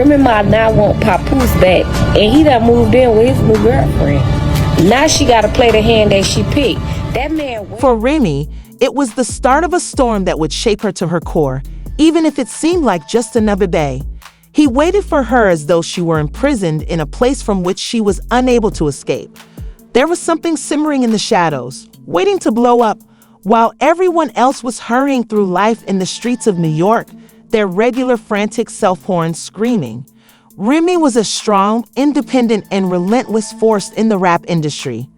Remy might not want Papoose back, and he done moved in with his new girlfriend. Now she gotta play the hand that she picked. That man. For Remy, it was the start of a storm that would shake her to her core, even if it seemed like just another day. He waited for her as though she were imprisoned in a place from which she was unable to escape. There was something simmering in the shadows, waiting to blow up, while everyone else was hurrying through life in the streets of New York, their regular frantic self-horns screaming. Remy was a strong, independent, and relentless force in the rap industry.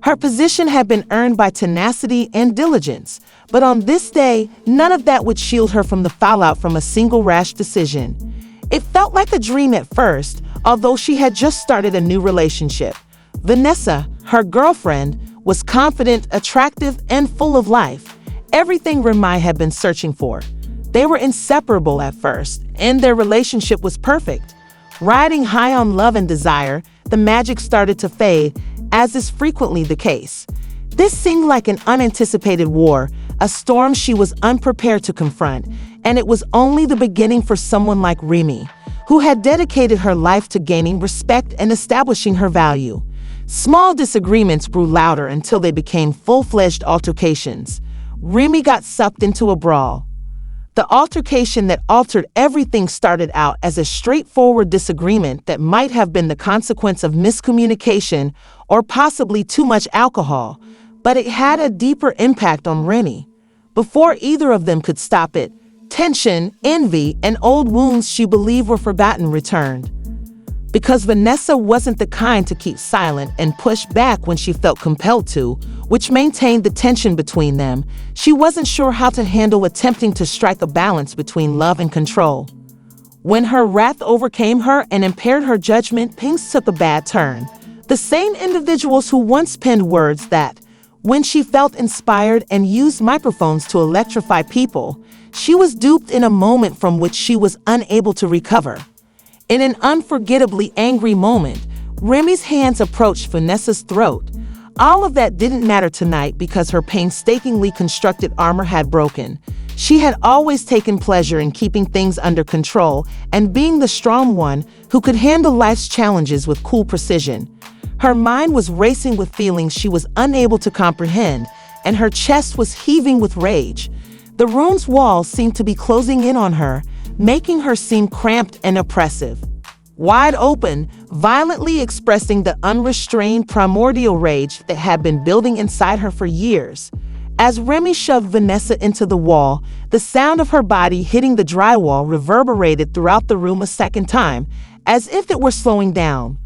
Her position had been earned by tenacity and diligence, but on this day, none of that would shield her from the fallout from a single rash decision. It felt like a dream at first, although she had just started a new relationship. Vanessa, her girlfriend, was confident, attractive, and full of life. Everything Remy had been searching for. They were inseparable at first, and their relationship was perfect. Riding high on love and desire, the magic started to fade, as is frequently the case. This seemed like an unanticipated war, a storm she was unprepared to confront, and it was only the beginning for someone like Remy, who had dedicated her life to gaining respect and establishing her value. Small disagreements grew louder until they became full-fledged altercations. Remy got sucked into a brawl. The altercation that altered everything started out as a straightforward disagreement that might have been the consequence of miscommunication or possibly too much alcohol, but it had a deeper impact on Remy. Before either of them could stop it, tension, envy, and old wounds she believed were forgotten returned. Because Vanessa wasn't the kind to keep silent and push back when she felt compelled to, which maintained the tension between them, she wasn't sure how to handle attempting to strike a balance between love and control. When her wrath overcame her and impaired her judgment, things took a bad turn. The same individuals who once penned words that, when she felt inspired and used microphones to electrify people, she was duped in a moment from which she was unable to recover. In an unforgettably angry moment, Remy's hands approached Vanessa's throat. All of that didn't matter tonight because her painstakingly constructed armor had broken. She had always taken pleasure in keeping things under control and being the strong one who could handle life's challenges with cool precision. Her mind was racing with feelings she was unable to comprehend, and her chest was heaving with rage. The room's walls seemed to be closing in on her, making her seem cramped and oppressive. Wide open, violently expressing the unrestrained primordial rage that had been building inside her for years. As Remy shoved Vanessa into the wall, the sound of her body hitting the drywall reverberated throughout the room a second time, as if it were slowing down.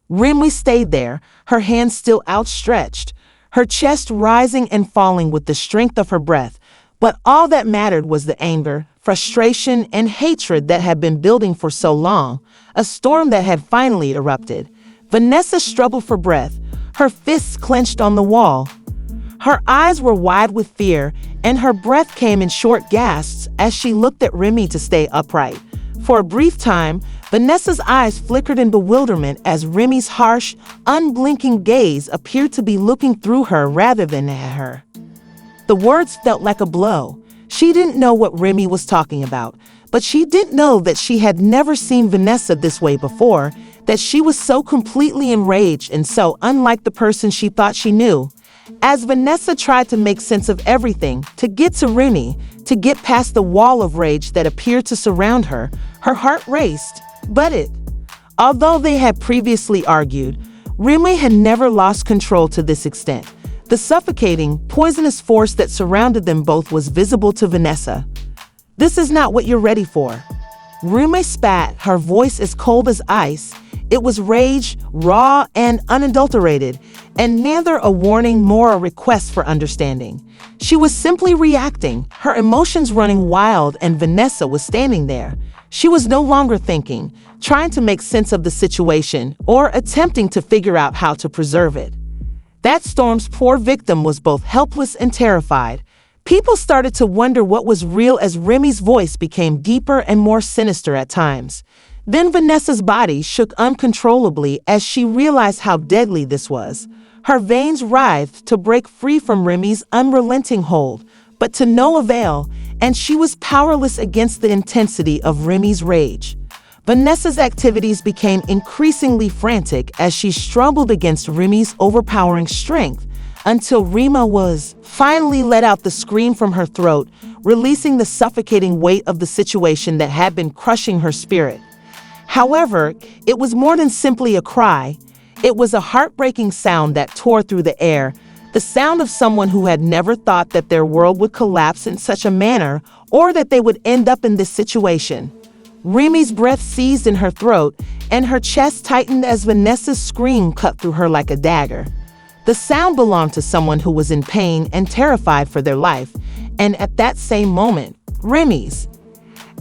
Remy stayed there, her hands still outstretched, her chest rising and falling with the strength of her breath. But all that mattered was the anger, frustration, and hatred that had been building for so long, a storm that had finally erupted. Vanessa struggled for breath, her fists clenched on the wall. Her eyes were wide with fear, and her breath came in short gasps as she looked at Remy to stay upright. For a brief time, Vanessa's eyes flickered in bewilderment as Remy's harsh, unblinking gaze appeared to be looking through her rather than at her. The words felt like a blow. She didn't know what Remy was talking about, but she did know that she had never seen Vanessa this way before, that she was so completely enraged and so unlike the person she thought she knew. As Vanessa tried to make sense of everything, to get to Remy, to get past the wall of rage that appeared to surround her, her heart raced. Although they had previously argued, Remy had never lost control to this extent. The suffocating, poisonous force that surrounded them both was visible to Vanessa. "This is not what you're ready for." Remy spat, her voice as cold as ice. It was rage, raw and unadulterated, and neither a warning nor a request for understanding. She was simply reacting, her emotions running wild, and Vanessa was standing there. She was no longer thinking, trying to make sense of the situation, or attempting to figure out how to preserve it. That storm's poor victim was both helpless and terrified. People started to wonder what was real as Remy's voice became deeper and more sinister at times. Then Vanessa's body shook uncontrollably as she realized how deadly this was. Her veins writhed to break free from Remy's unrelenting hold, but to no avail, and she was powerless against the intensity of Remy's rage. Vanessa's activities became increasingly frantic as she struggled against Remy's overpowering strength until Remy was finally let out the scream from her throat, releasing the suffocating weight of the situation that had been crushing her spirit. However, it was more than simply a cry. It was a heartbreaking sound that tore through the air, the sound of someone who had never thought that their world would collapse in such a manner or that they would end up in this situation. Remy's breath seized in her throat, and her chest tightened as Vanessa's scream cut through her like a dagger. The sound belonged to someone who was in pain and terrified for their life, and at that same moment, Remy's.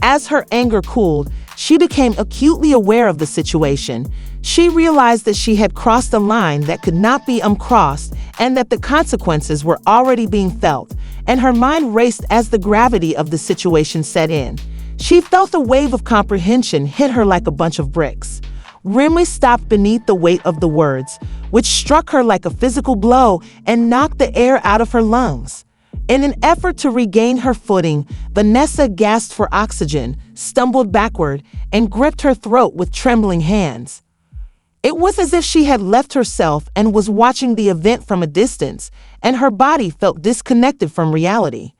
As her anger cooled, she became acutely aware of the situation. She realized that she had crossed a line that could not be uncrossed and that the consequences were already being felt, and her mind raced as the gravity of the situation set in. She felt a wave of comprehension hit her like a bunch of bricks. Remy stopped beneath the weight of the words, which struck her like a physical blow and knocked the air out of her lungs. In an effort to regain her footing, Vanessa gasped for oxygen, stumbled backward, and gripped her throat with trembling hands. It was as if she had left herself and was watching the event from a distance, and her body felt disconnected from reality.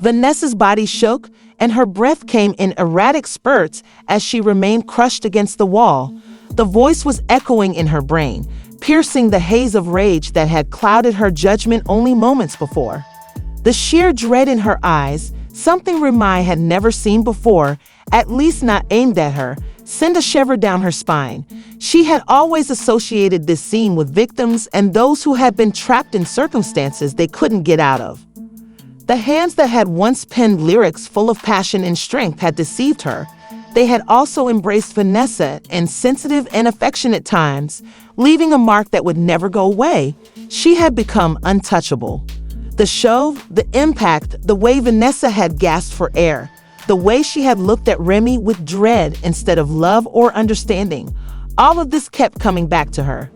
Vanessa's body shook, and her breath came in erratic spurts as she remained crushed against the wall. The voice was echoing in her brain, piercing the haze of rage that had clouded her judgment only moments before. The sheer dread in her eyes, something Remy had never seen before, at least not aimed at her, sent a shiver down her spine. She had always associated this scene with victims and those who had been trapped in circumstances they couldn't get out of. The hands that had once penned lyrics full of passion and strength had deceived her. They had also embraced Vanessa in sensitive and affectionate times, leaving a mark that would never go away. She had become untouchable. The show, the impact, the way Vanessa had gasped for air, the way she had looked at Remy with dread instead of love or understanding, all of this kept coming back to her.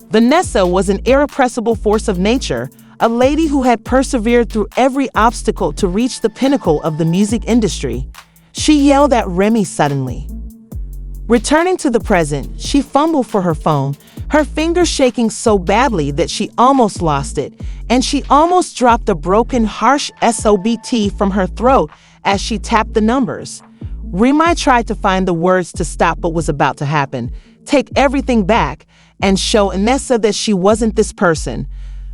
Vanessa was an irrepressible force of nature, a lady who had persevered through every obstacle to reach the pinnacle of the music industry. She yelled at Remy suddenly. Returning to the present, she fumbled for her phone, her fingers shaking so badly that she almost lost it, and she almost dropped a broken, harsh SOBT from her throat as she tapped the numbers. Remy tried to find the words to stop what was about to happen, take everything back, and show Vanessa that she wasn't this person.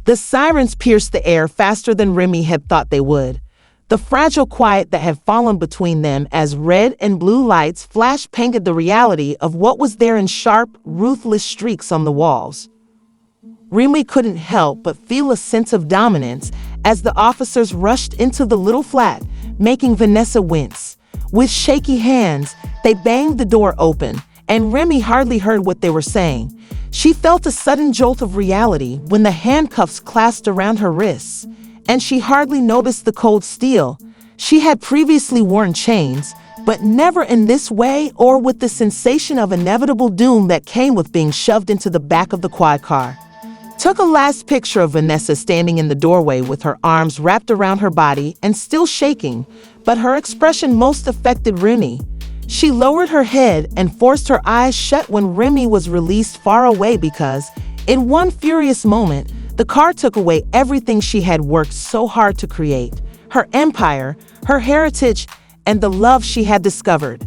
The sirens pierced the air faster than Remy had thought they would. The fragile quiet that had fallen between them as red and blue lights flash painted the reality of what was there in sharp, ruthless streaks on the walls. Remy couldn't help but feel a sense of dominance as the officers rushed into the little flat, making Vanessa wince. With shaky hands, they banged the door open, and Remy hardly heard what they were saying. She felt a sudden jolt of reality when the handcuffs clasped around her wrists, and she hardly noticed the cold steel. She had previously worn chains, but never in this way or with the sensation of inevitable doom that came with being shoved into the back of the quad car. Took a last picture of Vanessa standing in the doorway with her arms wrapped around her body and still shaking, but her expression most affected Remy. She lowered her head and forced her eyes shut when Remy was released far away because, in one furious moment, the car took away everything she had worked so hard to create, her empire, her heritage, and the love she had discovered.